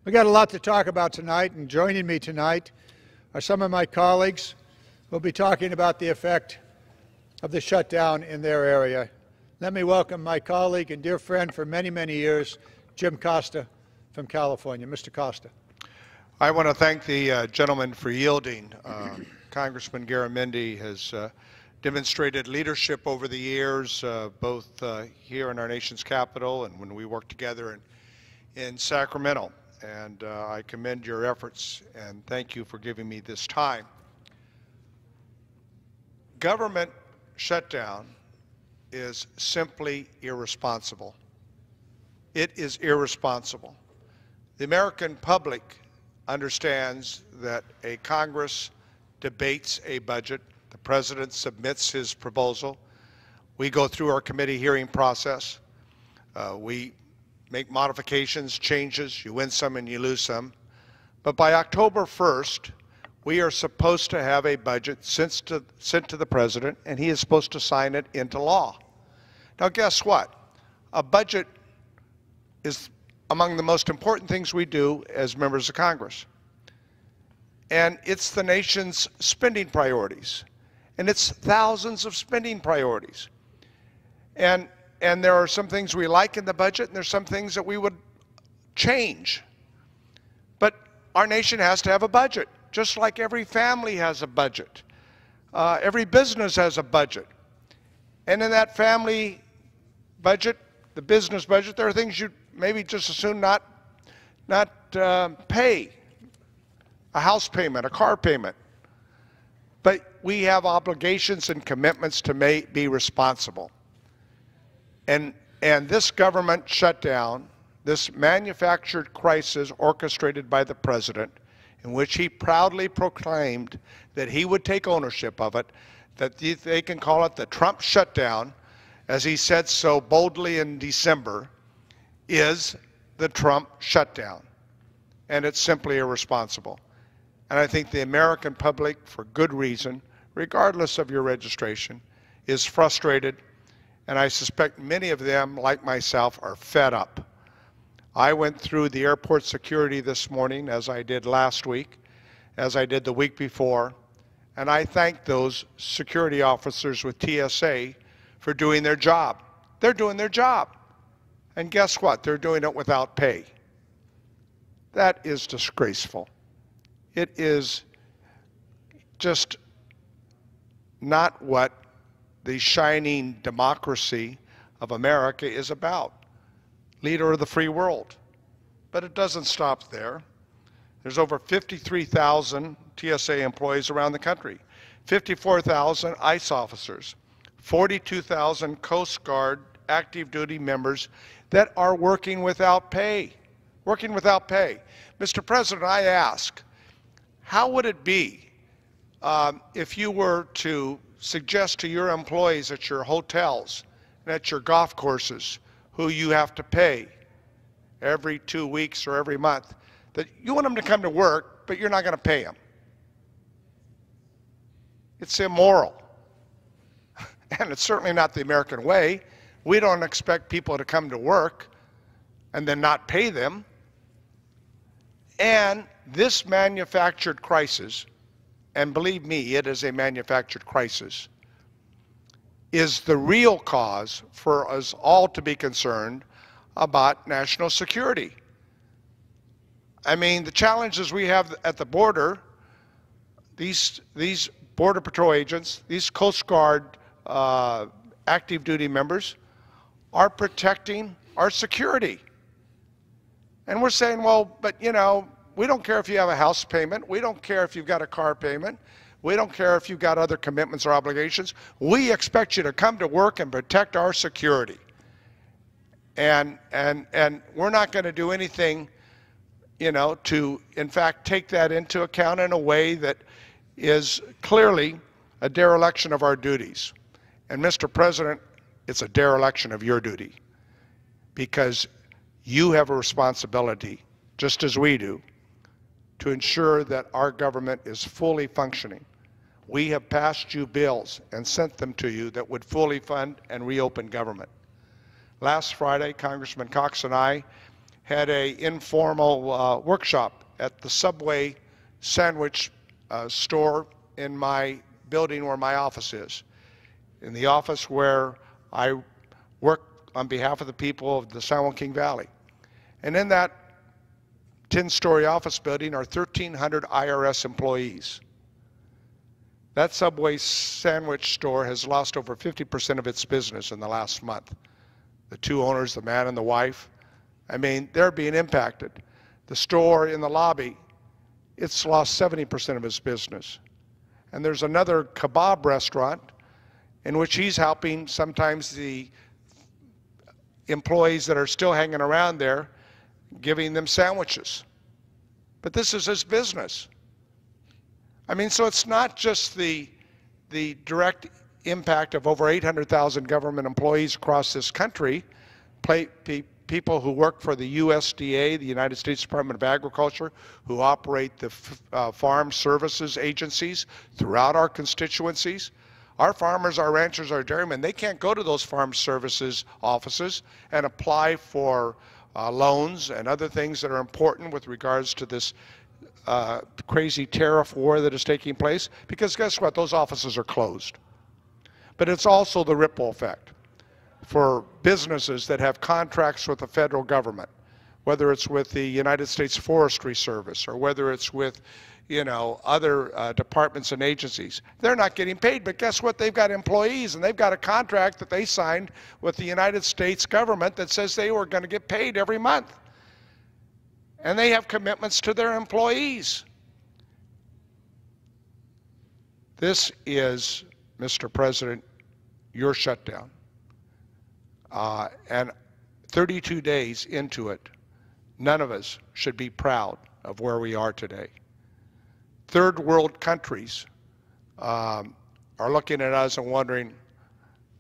We got a lot to talk about tonight, and joining me tonight are some of my colleagues who will be talking about the effect of the shutdown in their area. Let me welcome my colleague and dear friend for many, many years, Jim Costa from California. Mr. Costa. I want to thank the gentleman for yielding. Congressman Garamendi has demonstrated leadership over the years, both here in our nation's capital and when we work together in Sacramento. And I commend your efforts and thank you for giving me this time. Government shutdown is simply irresponsible. It is irresponsible. The American public understands that a Congress debates a budget. The President submits his proposal. We go through our committee hearing process. We make modifications, changes. You win some and you lose some. But by October 1st, we are supposed to have a budget sent to the President, and he is supposed to sign it into law. Now, guess what? A budget is among the most important things we do as members of Congress. And it's the nation's spending priorities. And it's thousands of spending priorities. And there are some things we like in the budget, and there's some things that we would change. But our nation has to have a budget, just like every family has a budget. Every business has a budget. And in that family budget, the business budget, there are things you'd maybe just as soon not pay. A house payment, a car payment. But we have obligations and commitments to be responsible. And this government shutdown, this manufactured crisis orchestrated by the President, in which he proudly proclaimed that he would take ownership of it, that they can call it the Trump shutdown, as he said so boldly in December, is the Trump shutdown. And it's simply irresponsible. And I think the American public, for good reason, regardless of your registration, is frustrated. And I suspect many of them, like myself, are fed up. I went through the airport security this morning, as I did last week, as I did the week before. And I thank those security officers with TSA for doing their job. They're doing their job. And guess what? They're doing it without pay. That is disgraceful. It is just not what the shining democracy of America is about. Leader of the free world. But it doesn't stop there. There's over 53,000 TSA employees around the country, 54,000 ICE officers, 42,000 Coast Guard active duty members that are working without pay. Working without pay. Mr. President, I ask, how would it be if you were to suggest to your employees at your hotels and at your golf courses, who you have to pay every 2 weeks or every month, that you want them to come to work, but you're not going to pay them? It's immoral. And it's certainly not the American way. We don't expect people to come to work and then not pay them. And this manufactured crisis, and believe me, it is a manufactured crisis, is the real cause for us all to be concerned about national security. I mean, the challenges we have at the border, these Border Patrol agents, these Coast Guard active duty members are protecting our security. And we're saying, well, but you know, we don't care if you have a house payment. We don't care if you've got a car payment. We don't care if you've got other commitments or obligations. We expect you to come to work and protect our security. And we're not going to do anything, you know, to, in fact, take that into account in a way that is clearly a dereliction of our duties. And Mr. President, it's a dereliction of your duty, because you have a responsibility, just as we do, to ensure that our government is fully functioning. We have passed you bills and sent them to you that would fully fund and reopen government. Last Friday, Congressman Cox and I had a informal workshop at the Subway sandwich store in my building where my office is, in the office where I work on behalf of the people of the San Joaquin Valley. And in that 10-story office building are 1,300 IRS employees. That Subway sandwich store has lost over 50% of its business in the last month. The two owners, the man and the wife, I mean, they're being impacted. The store in the lobby, it's lost 70% of its business. And there's another kebab restaurant in which he's helping sometimes the employees that are still hanging around there, giving them sandwiches. But this is his business. I mean, so it's not just the direct impact of over 800,000 government employees across this country, people who work for the USDA, the United States Department of Agriculture, who operate the farm services agencies throughout our constituencies. Our farmers, our ranchers, our dairymen, they can't go to those farm services offices and apply for loans and other things that are important with regards to this crazy tariff war that is taking place, because guess what? Those offices are closed. But it's also the ripple effect for businesses that have contracts with the federal government, whether it's with the United States Forestry Service or whether it's with, you know, other departments and agencies. They're not getting paid, but guess what? They've got employees and they've got a contract that they signed with the United States government that says they were going to get paid every month. And they have commitments to their employees. This is, Mr. President, your shutdown. And 32 days into it, none of us should be proud of where we are today. Third world countries are looking at us and wondering,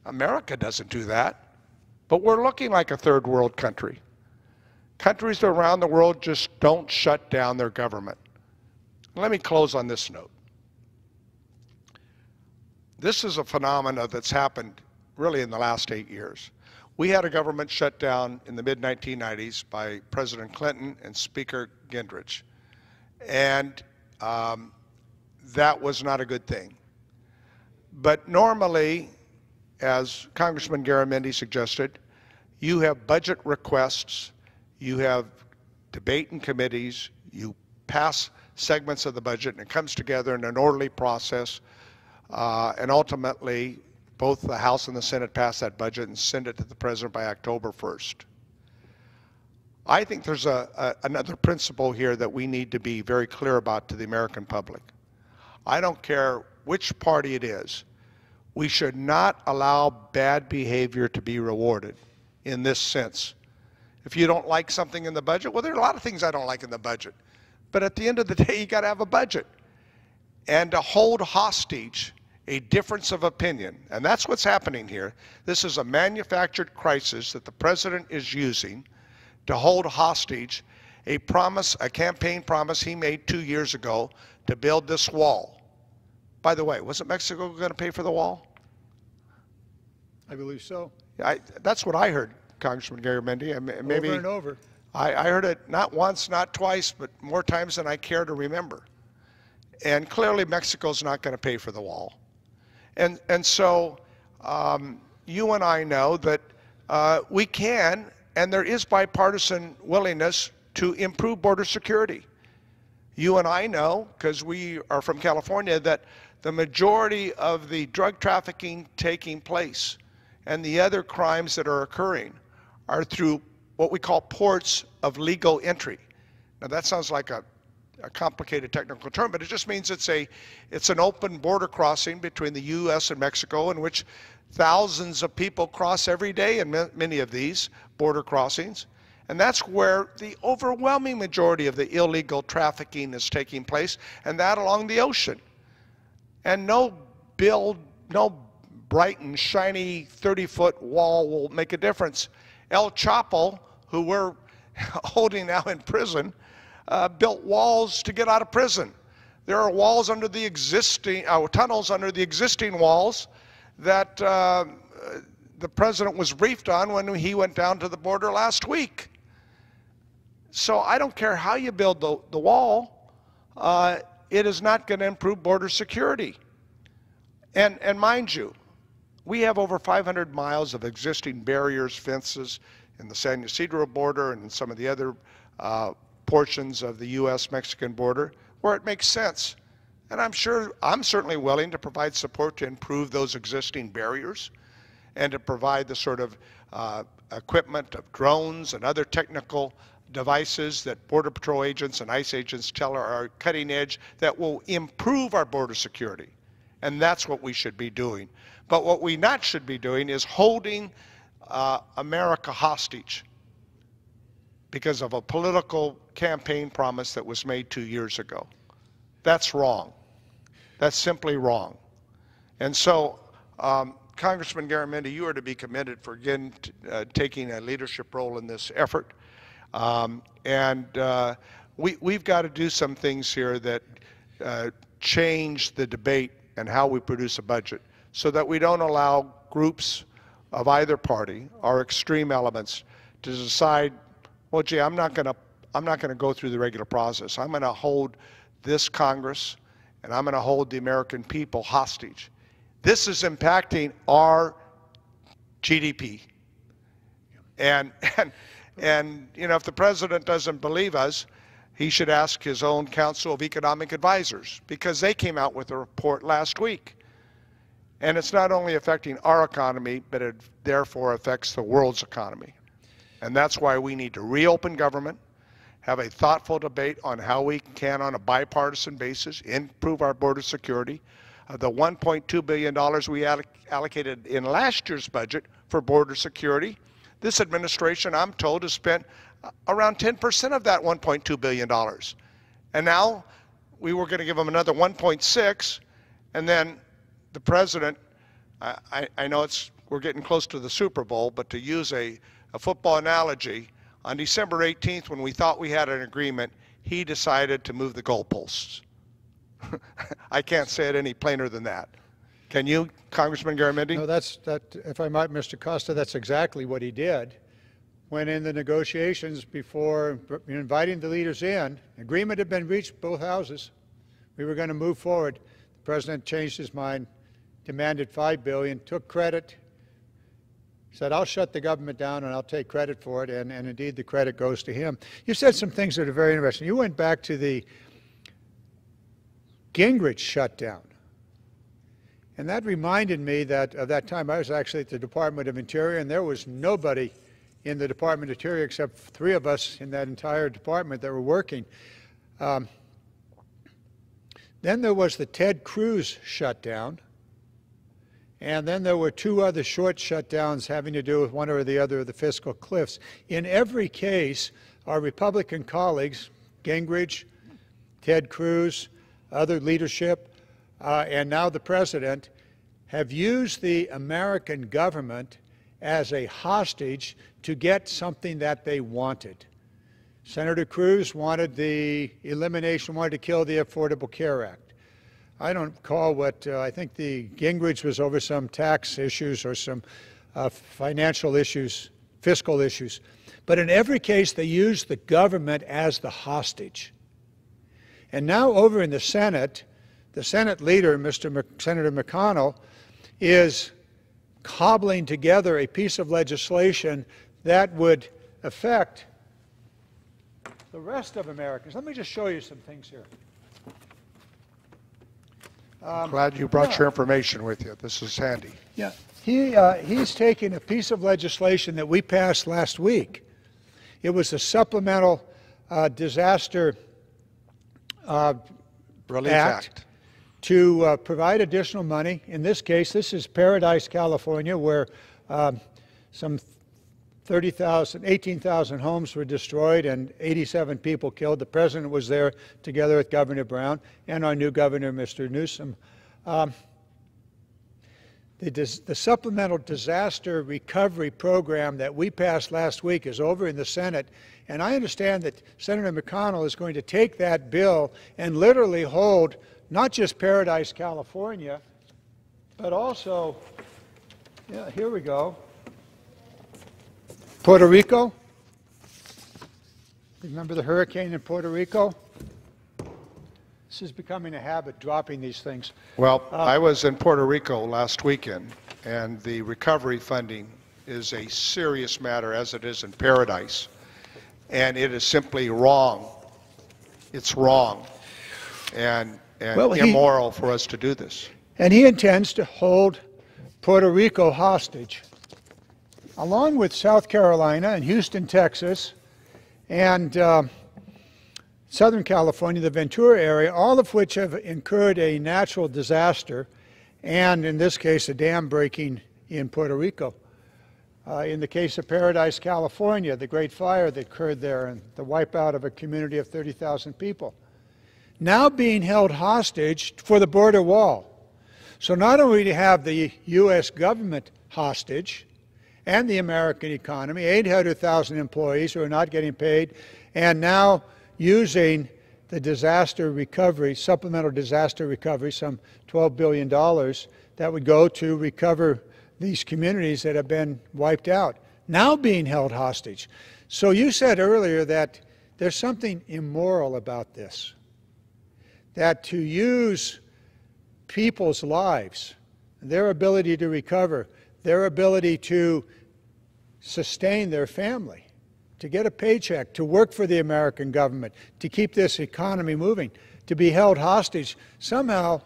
America doesn't do that, but we're looking like a third world country. Countries around the world just don't shut down their government. Let me close on this note. This is a phenomenon that's happened really in the last 8 years. We had a government shutdown in the mid-1990s by President Clinton and Speaker Gingrich. And that was not a good thing. But normally, as Congressman Garamendi suggested, you have budget requests, you have debate in committees, you pass segments of the budget, and it comes together in an orderly process, and ultimately, both the House and the Senate pass that budget and send it to the President by October 1st. I think there's another principle here that we need to be very clear about to the American public. I don't care which party it is. We should not allow bad behavior to be rewarded in this sense. If you don't like something in the budget, well, there are a lot of things I don't like in the budget. But at the end of the day, you got to have a budget. And to hold hostage a difference of opinion, and that's what's happening here. This is a manufactured crisis that the President is using to hold hostage a promise, a campaign promise he made 2 years ago to build this wall. By the way, wasn't Mexico going to pay for the wall? I believe so. That's what I heard, Congressman Garamendi. Maybe, over and over. I heard it not once, not twice, but more times than I care to remember. And clearly Mexico's not going to pay for the wall. And so you and I know that we can, and there is bipartisan willingness to improve border security. You and I know, because we are from California, that the majority of the drug trafficking taking place and the other crimes that are occurring are through what we call ports of legal entry. Now that sounds like a complicated technical term, but it just means it's an open border crossing between the U.S. and Mexico, in which thousands of people cross every day in many of these border crossings. And that's where the overwhelming majority of the illegal trafficking is taking place, and that along the ocean. And no bright and shiny 30-foot wall will make a difference. El Chapo, who we're holding now in prison, built walls to get out of prison. There are walls under the existing, tunnels under the existing walls that the President was briefed on when he went down to the border last week. So I don't care how you build the wall, it is not going to improve border security. And mind you, we have over 500 miles of existing barriers, fences in the San Ysidro border and in some of the other portions of the U.S.-Mexican border where it makes sense. And I'm certainly willing to provide support to improve those existing barriers and to provide the sort of equipment of drones and other technical devices that Border Patrol agents and ICE agents tell are cutting edge that will improve our border security. And that's what we should be doing. But what we not should be doing is holding America hostage because of a political campaign promise that was made 2 years ago. That's wrong. That's simply wrong. And so, Congressman Garamendi, you are to be commended for again taking a leadership role in this effort. We've got to do some things here that change the debate and how we produce a budget so that we don't allow groups of either party or extreme elements to decide, well, gee, I'm not going to go through the regular process. I'm going to hold this Congress and I'm going to hold the American people hostage. This is impacting our GDP. And you know, if the president doesn't believe us, he should ask his own Council of Economic Advisors, because they came out with a report last week. And it's not only affecting our economy, but it therefore affects the world's economy. And that's why we need to reopen government, have a thoughtful debate on how we can, on a bipartisan basis, improve our border security. The $1.2 billion we allocated in last year's budget for border security, this administration, I'm told, has spent around 10% of that $1.2 billion. And now we were going to give them another 1.6, and then the president, I know we're getting close to the Super Bowl, but to use a football analogy, on December 18th, when we thought we had an agreement, he decided to move the goalposts. I can't say it any plainer than that. Can you, Congressman Garamendi? No, if I might, Mr. Costa, that's exactly what he did. When in the negotiations before inviting the leaders in, agreement had been reached, both houses. We were going to move forward. The president changed his mind, demanded $5 billion, took credit, said, I'll shut the government down and I'll take credit for it, and indeed the credit goes to him. You said some things that are very interesting. You went back to the Gingrich shutdown. And that reminded me that of that time I was actually at the Department of Interior, and there was nobody in the Department of Interior except 3 of us in that entire department that were working. Then there was the Ted Cruz shutdown, and then there were 2 other short shutdowns having to do with one or the other of the fiscal cliffs. In every case, our Republican colleagues, Gingrich, Ted Cruz, other leadership, and now the president, have used the American government as a hostage to get something that they wanted. Senator Cruz wanted the elimination, wanted to kill the Affordable Care Act. I don't recall what, I think the Gingrich was over some tax issues or some financial issues, fiscal issues. But in every case, they used the government as the hostage. And now over in the Senate leader, Senator McConnell, is cobbling together a piece of legislation that would affect the rest of Americans. Let me just show you some things here. I'm glad you brought your information with you. This is handy. Yeah, he's taking a piece of legislation that we passed last week. It was a supplemental disaster Relief Act to provide additional money. In this case, this is Paradise, California, where some 18,000 homes were destroyed and 87 people killed. The president was there together with Governor Brown and our new governor, Mr. Newsom. The Supplemental Disaster Recovery Program that we passed last week is over in the Senate, and I understand that Senator McConnell is going to take that bill and literally hold not just Paradise, California, but also, yeah, here we go, Puerto Rico, Remember the hurricane in Puerto Rico? This is becoming a habit, dropping these things. Well, I was in Puerto Rico last weekend, and the recovery funding is a serious matter, as it is in Paradise. And it is simply wrong. It's wrong and immoral for us to do this. And he intends to hold Puerto Rico hostage, along with South Carolina and Houston, Texas, and Southern California, the Ventura area, all of which have incurred a natural disaster, and in this case, a dam breaking in Puerto Rico. In the case of Paradise, California, the great fire that occurred there and the wipeout of a community of 30,000 people, now being held hostage for the border wall. So not only do you have the U.S. government hostage and the American economy, 800,000 employees who are not getting paid, and now using the disaster recovery, supplemental disaster recovery, some $12 billion that would go to recover these communities that have been wiped out, now being held hostage. So you said earlier that there's something immoral about this, that to use people's lives, their ability to recover, their ability to sustain their family, to get a paycheck, to work for the American government, to keep this economy moving, to be held hostage, somehow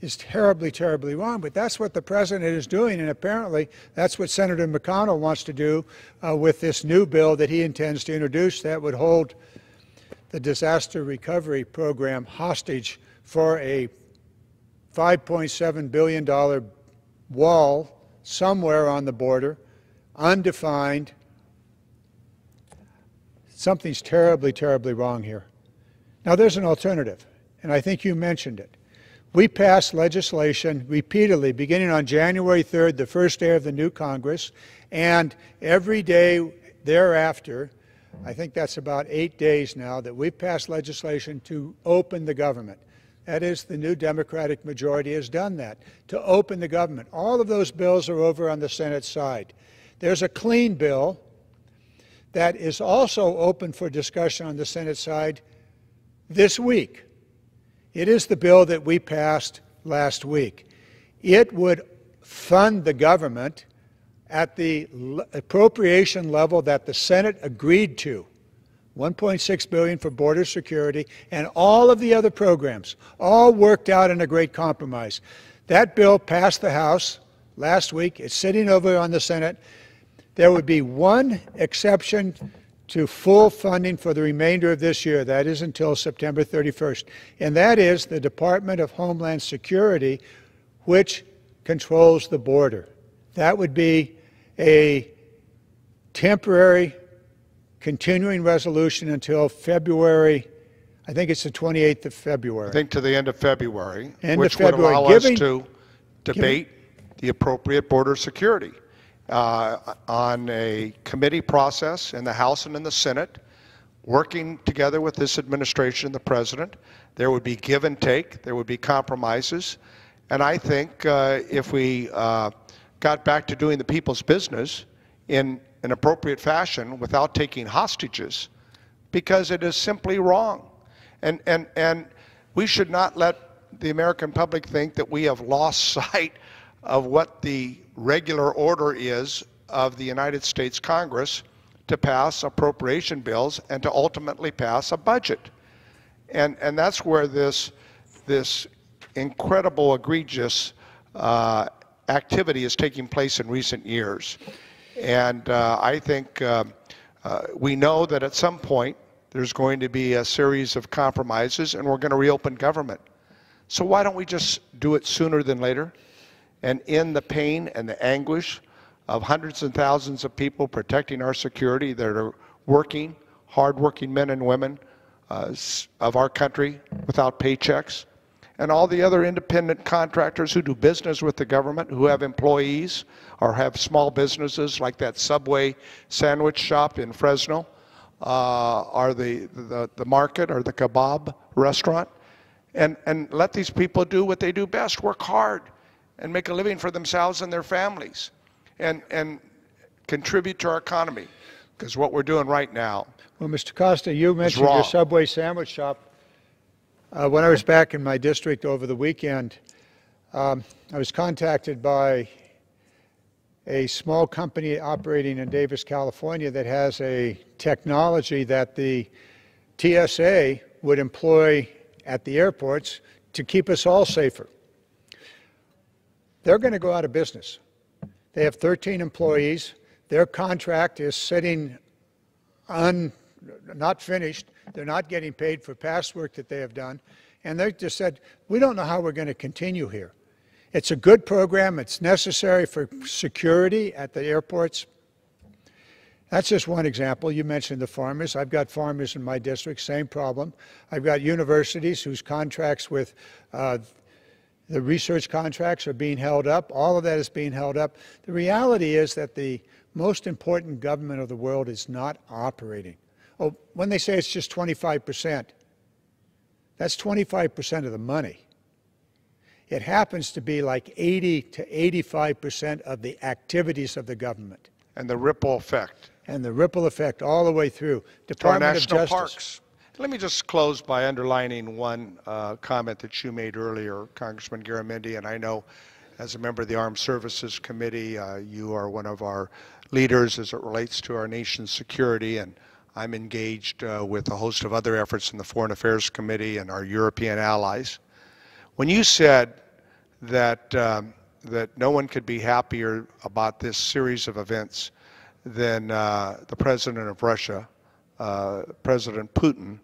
is terribly, terribly wrong. But that's what the president is doing, and apparently that's what Senator McConnell wants to do with this new bill that he intends to introduce that would hold the disaster recovery program hostage for a $5.7 billion wall somewhere on the border, undefined. Something's terribly, terribly wrong here. Now, there's an alternative, and I think you mentioned it. We passed legislation repeatedly, beginning on January 3rd, the first day of the new Congress, and every day thereafter, I think that's about 8 days now, that we've passed legislation to open the government. That is, the new Democratic majority has done that, to open the government. All of those bills are over on the Senate side. There's a clean bill that is also open for discussion on the Senate side this week. It is the bill that we passed last week. It would fund the government at the appropriation level that the Senate agreed to, $1.6 billion for border security, and all of the other programs, all worked out in a great compromise. That bill passed the House last week. It's sitting over on the Senate. There would be one exception to full funding for the remainder of this year. That is until September 31st. And that is the Department of Homeland Security, which controls the border. That would be a temporary continuing resolution until February, I think it's the 28th of February. I think to the end of February, which would allow us to debate the appropriate border security on a committee process in the House and in the Senate, working together with this administration and the President. There would be give and take. There would be compromises. And I think if we got back to doing the people's business in an appropriate fashion without taking hostages, because it is simply wrong. And we should not let the American public think that we have lost sight of what the regular order is of the United States Congress to pass appropriation bills and to ultimately pass a budget. And that's where this incredible, egregious activity is taking place in recent years. And I think we know that at some point there's going to be a series of compromises and we're going to reopen government. So why don't we just do it sooner than later and end the pain and the anguish of hundreds and thousands of people protecting our security that are working, hard-working men and women of our country without paychecks, and all the other independent contractors who do business with the government, who have employees or have small businesses like that Subway sandwich shop in Fresno, or the market or the kebab restaurant, and let these people do what they do best, work hard and make a living for themselves and their families and contribute to our economy. because what we're doing right now. Well, Mr. Costa, you mentioned your Subway sandwich shop. When I was back in my district over the weekend, I was contacted by a small company operating in Davis, California that has a technology that the TSA would employ at the airports to keep us all safer. They're going to go out of business. They have 13 employees. Their contract is sitting not finished. They're not getting paid for past work that they have done. And they just said, we don't know how we're going to continue here. It's a good program. It's necessary for security at the airports. That's just one example. You mentioned the farmers. I've got farmers in my district, same problem. I've got universities whose contracts with the research contracts are being held up. All of that is being held up. The reality is that the most important government of the world is not operating. Oh, when they say it's just 25%, that's 25% of the money. It happens to be like 80 to 85% of the activities of the government. And the ripple effect. And the ripple effect all the way through. Department of Justice. Parks. Let me just close by underlining one comment that you made earlier, Congressman Garamendi, and I know as a member of the Armed Services Committee, you are one of our leaders as it relates to our nation's security, and I'm engaged with a host of other efforts in the Foreign Affairs Committee and our European allies. When you said that, that no one could be happier about this series of events than the President of Russia, President Putin,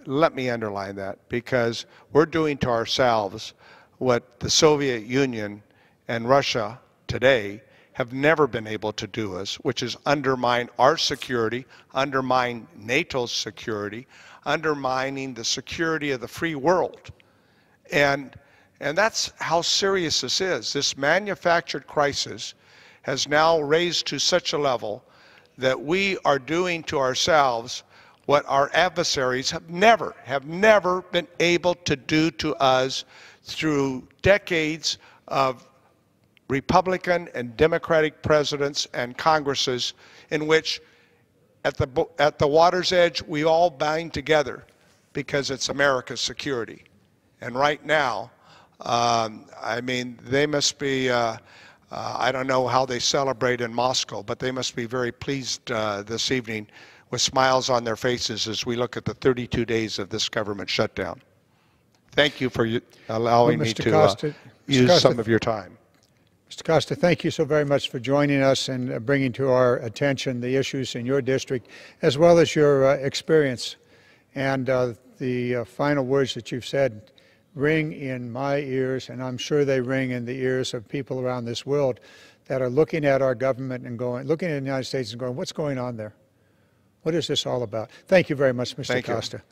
let me underline that, because we're doing to ourselves what the Soviet Union and Russia today have never been able to do us, which is undermine our security, undermine NATO's security, undermining the security of the free world. And that's how serious this is. This manufactured crisis has now raised to such a level that we are doing to ourselves what our adversaries have never been able to do to us through decades of Republican and Democratic presidents and Congresses in which at the water's edge we all bind together because it's America's security. And right now, I mean, they must be, I don't know how they celebrate in Moscow, but they must be very pleased this evening with smiles on their faces as we look at the 32 days of this government shutdown. Thank you for allowing me to use some of your time. Mr. Costa, thank you so very much for joining us and bringing to our attention the issues in your district, as well as your experience. And the final words that you've said ring in my ears, and I'm sure they ring in the ears of people around this world that are looking at our government and looking at the United States and going, what's going on there? What is this all about? Thank you very much, Mr. Costa. Thank you.